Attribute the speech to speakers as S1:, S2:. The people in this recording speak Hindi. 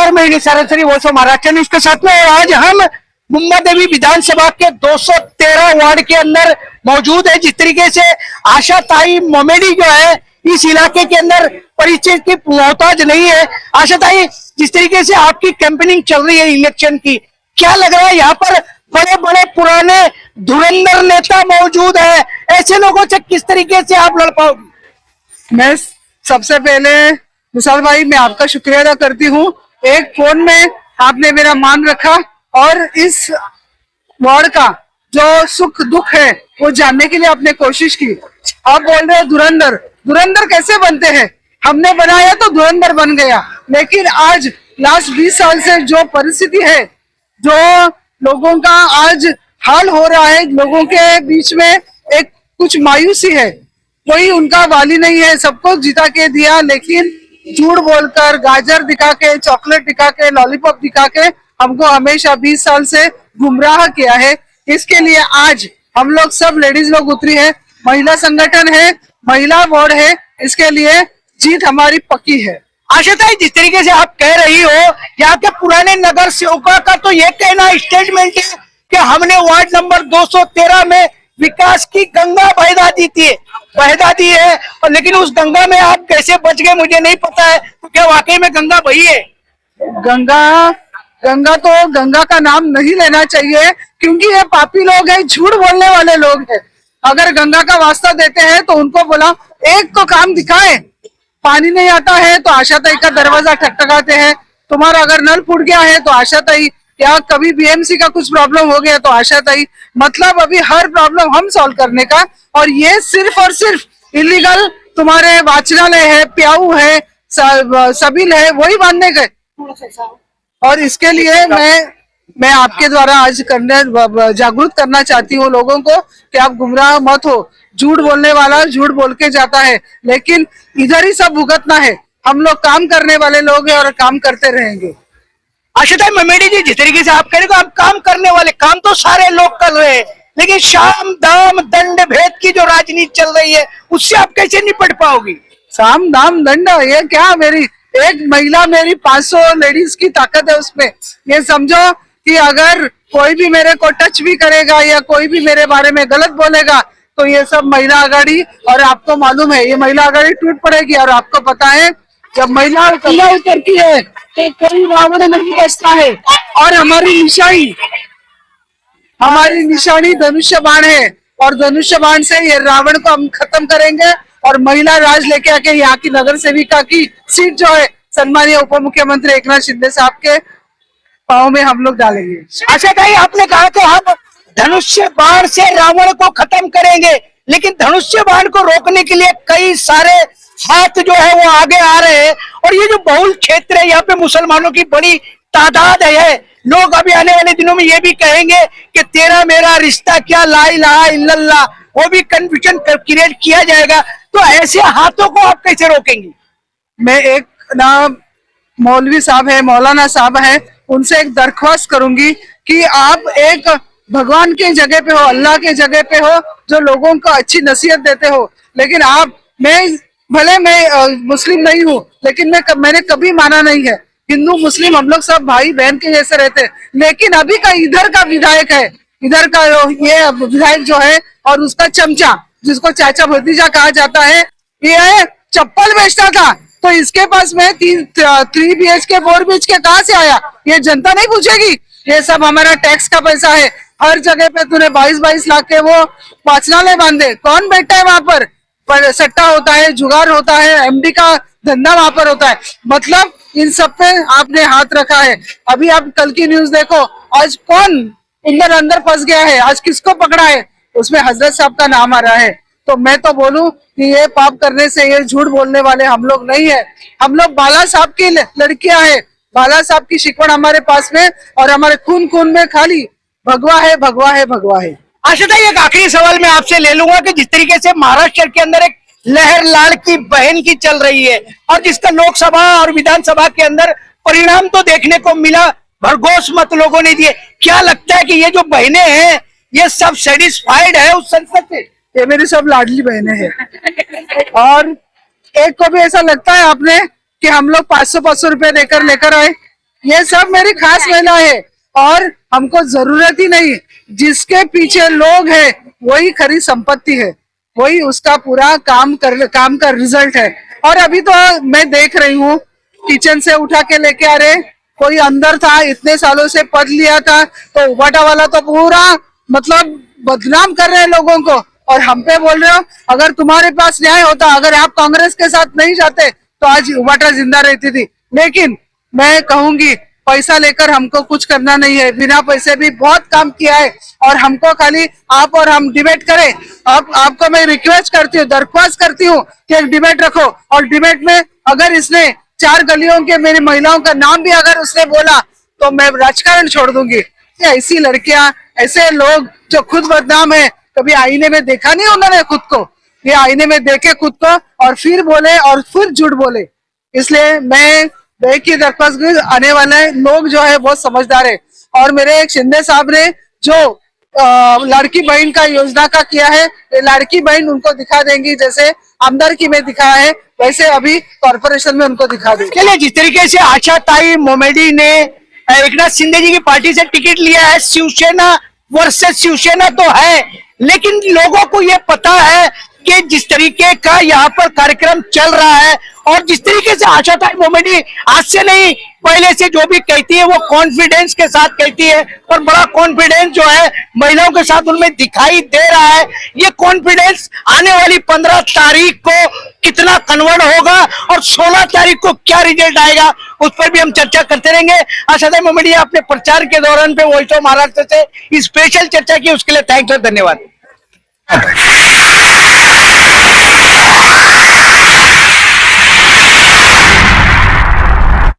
S1: नमस्कार, मैं इन्हीं सरासरी वॉइस ऑफ महाराष्ट्र न्यूज के साथ में आज हम मुंबा देवी विधानसभा के 213 वार्ड के अंदर मौजूद है। जिस तरीके से आशाताई मोमेडी जो है इस इलाके के अंदर परिचय की मोहताज नहीं है। आशाताई, जिस तरीके से आपकी कैंपेनिंग चल रही है इलेक्शन की, क्या लग रहा है यहाँ पर बड़े बड़े पुराने धुरंधर नेता मौजूद है, ऐसे लोगों से किस तरीके से आप लड़ पाओगे?
S2: मैं सबसे पहले विशाल भाई, मैं आपका शुक्रिया अदा करती हूँ। एक फोन में आपने मेरा मान रखा और इस वार्ड का जो सुख दुख है वो जानने के लिए आपने कोशिश की। आप बोल रहे हैं धुरंधर, धुरंधर कैसे बनते हैं? हमने बनाया तो धुरंधर बन गया, लेकिन आज लास्ट 20 साल से जो परिस्थिति है, जो लोगों का आज हाल हो रहा है, लोगों के बीच में एक कुछ मायूसी है। कोई उनका वाली नहीं है, सबको जिता के दिया, लेकिन झूठ बोलकर, गाजर दिखा के, चॉकलेट दिखा के, लॉलीपॉप दिखा के हमको हमेशा 20 साल से गुमराह किया है। इसके लिए आज हम लोग सब लेडीज लोग उतरी है, महिला संगठन है, महिला वार्ड है, इसके लिए जीत हमारी पक्की है।
S1: आशाताई, जिस तरीके से आप कह रही हो, यहाँ के पुराने नगर सेवकों का तो ये कहना स्टेटमेंट है कि हमने वार्ड नंबर 213 में विकास की गंगा बहदा दी है, और लेकिन उस गंगा में आप कैसे बच गए मुझे नहीं पता है। तो क्या वाकई में गंगा बही है?
S2: गंगा तो गंगा का नाम नहीं लेना चाहिए, क्योंकि ये पापी लोग हैं, झूठ बोलने वाले लोग हैं। अगर गंगा का वास्ता देते हैं तो उनको बोला एक तो काम दिखाए। पानी नहीं आता है तो आशाताई का दरवाजा ठकठकाते हैं। तुम्हारा अगर नल फूट गया है तो आशाताई, या कभी बीएमसी का कुछ प्रॉब्लम हो गया तो आशाताई। मतलब अभी हर प्रॉब्लम हम सॉल्व करने का, और ये सिर्फ और सिर्फ इलीगल तुम्हारे वाचनालय है, प्याऊ है, सबिल है, वही बांधने गए। और इसके लिए मैं आपके द्वारा आज जागरूक करना चाहती हूँ लोगों को कि आप गुमराह मत हो। झूठ बोलने वाला झूठ बोल के जाता है, लेकिन इधर ही सब भुगतना है। हम लोग काम करने वाले लोग हैं और काम करते रहेंगे।
S1: आशाताई मोमेडी जी, जिस तरीके से आप कह रहे हो आप काम करने वाले, काम तो सारे लोग कर रहे हैं, लेकिन शाम दाम दंड भेद की जो राजनीति चल रही है उससे आप कैसे निपट पाओगी?
S2: साम दाम दंड, ये क्या? मेरी एक महिला, मेरी 500 लेडीज की ताकत है उसमें। ये समझो कि अगर कोई भी मेरे को टच भी करेगा या कोई भी मेरे बारे में गलत बोलेगा तो ये सब महिला आघाड़ी, और आपको मालूम है ये महिला आघाड़ी टूट पड़ेगी। और आपको पता है जब महिला उतरती है तो कोई रावण नहीं बचता है। और हमारी निशानी धनुष्य बाण है, और धनुष्य बाण से ये रावण को हम खत्म करेंगे। और महिला राज लेके आके यहाँ की नगर सेविका की सीट जो है सम्मानीय उप मुख्यमंत्री एकनाथ शिंदे साहब के पाँव में हम लोग डालेंगे।
S1: आशाताई, आपने कहा कि हम धनुष्य बाण से रावण को खत्म करेंगे, लेकिन धनुष्य बाण को रोकने के लिए कई सारे हाथ जो है वो आगे आ रहे हैं। और ये जो बहुल क्षेत्र है, यहाँ पे मुसलमानों की बड़ी तादाद है। लोग अभी आने वाले दिनों में ये भी कहेंगे कि तेरा मेरा रिश्ता क्या, ला इलाहा इल्लल्लाह, वो भी कंफ्यूजन क्रिएट किया जाएगा। तो ऐसे हाथों को आप कैसे रोकेंगे?
S2: मैं एक मौलवी साहब है, मौलाना साहब है, उनसे एक दरख्वास्त करूंगी कि आप एक भगवान के जगह पे हो, अल्लाह के जगह पे हो, जो लोगों को अच्छी नसीहत देते हो। लेकिन मैं मुस्लिम नहीं हूँ, लेकिन मैंने कभी माना नहीं है हिंदू मुस्लिम हम लोग सब भाई बहन के जैसे रहते हैं। लेकिन अभी का इधर का विधायक है, इधर का ये विधायक जो है, और उसका चमचा जिसको चाचा भतीजा कहा जाता है, ये चप्पल बेचता था। तो इसके पास में 3 BHK 4 BHK कहाँ से आया? ये जनता नहीं पूछेगी? ये सब हमारा टैक्स का पैसा है। हर जगह पे तूने 22-22 लाख के वो वाचनालय बांधे, कौन बैठा है वहां पर? सट्टा होता है, जुगार होता है, एमडी का धंधा वहां पर होता है। मतलब इन सब पे आपने हाथ रखा है। अभी आप कल की न्यूज देखो, आज कौन अंदर फंस गया है, आज किसको पकड़ा है? उसमें हजरत साहब का नाम आ रहा है। तो मैं तो बोलूं कि ये पाप करने से, ये झूठ बोलने वाले हम लोग नहीं है। हम लोग बाला साहब की लड़कियां हैं, बाला साहब की शिकवण हमारे पास में, और हमारे खून में खाली भगवा है, भगवा है, भगवा है।
S1: आशाताई, एक आखिरी सवाल मैं आपसे ले लूंगा कि जिस तरीके से महाराष्ट्र के अंदर एक लहर लाड़की बहन की चल रही है, और जिसका लोकसभा और विधानसभा के अंदर परिणाम तो देखने को मिला, भरघोस मत लोगों ने दिए, क्या लगता है कि ये जो बहनें हैं ये सब सेटिस्फाइड है उस संसद से?
S2: ये मेरी सब लाडली बहनें हैं। और एक को भी ऐसा लगता है आपने कि हम लोग 500-500 रुपए देकर लेकर आए? ये सब मेरी खास महिला है और हमको जरूरत ही नहीं, जिसके पीछे लोग हैं वही खरी संपत्ति है, वही उसका पूरा काम का रिजल्ट है। और अभी तो मैं देख रही हूँ किचन से उठा के लेके आ रहे, कोई अंदर था इतने सालों से पद लिया था, तो उबाटा वाला तो पूरा मतलब बदनाम कर रहे हैं लोगों को, और हम पे बोल रहे हो अगर तुम्हारे पास न्याय होता, अगर आप कांग्रेस के साथ नहीं जाते तो आज उबाटा जिंदा रहती थी। लेकिन मैं कहूंगी पैसा लेकर हमको कुछ करना नहीं है, बिना पैसे भी बहुत काम किया है, और हमको खाली आप और हम डिबेट करें। अब आपको मैं रिक्वेस्ट करती हूँ, दरख्वास्त करती हूँ कि एक डिबेट रखो, और डिबेट में अगर इसने 4 गलियों के मेरी महिलाओं का नाम भी अगर उसने बोला तो मैं राजकारण छोड़ दूंगी। ऐसी लड़कियां, ऐसे लोग जो खुद बदनाम है, कभी आईने में देखा नहीं उन्होंने खुद को, ये आईने में देखे खुद को और फिर बोले और फिर झूठ बोले। इसलिए मैं की दरख्वास्त, आने वाले लोग जो है बहुत समझदार है, और मेरे एक शिंदे साहब ने जो लड़की बहन का योजना का किया है, ये लड़की बहन उनको दिखा देंगी, जैसे आमदारकी में दिखाया है वैसे अभी कॉर्पोरेशन में उनको दिखा देंगे।
S1: चलिए, जिस तरीके से आशाताई मोमेडी ने एकनाथ शिंदे जी की पार्टी से टिकट लिया है, शिवसेना वर्सेस शिवसेना तो है, लेकिन लोगों को ये पता है कि जिस तरीके का यहाँ पर कार्यक्रम चल रहा है और जिस तरीके से आशाताई मोमेडी आज से नहीं पहले से जो भी कहती है वो कॉन्फिडेंस के साथ कहती है, और बड़ा कॉन्फिडेंस जो है महिलाओं के साथ उनमें दिखाई दे रहा है। ये कॉन्फिडेंस आने वाली 15 तारीख को कितना कन्वर्ट होगा और 16 तारीख को क्या रिजल्ट आएगा उस पर भी हम चर्चा करते रहेंगे। आशाताई मोमेडी अपने प्रचार के दौरान पे वॉइस ऑफ महाराष्ट्र से स्पेशल चर्चा की, उसके लिए थैंक्स और धन्यवाद।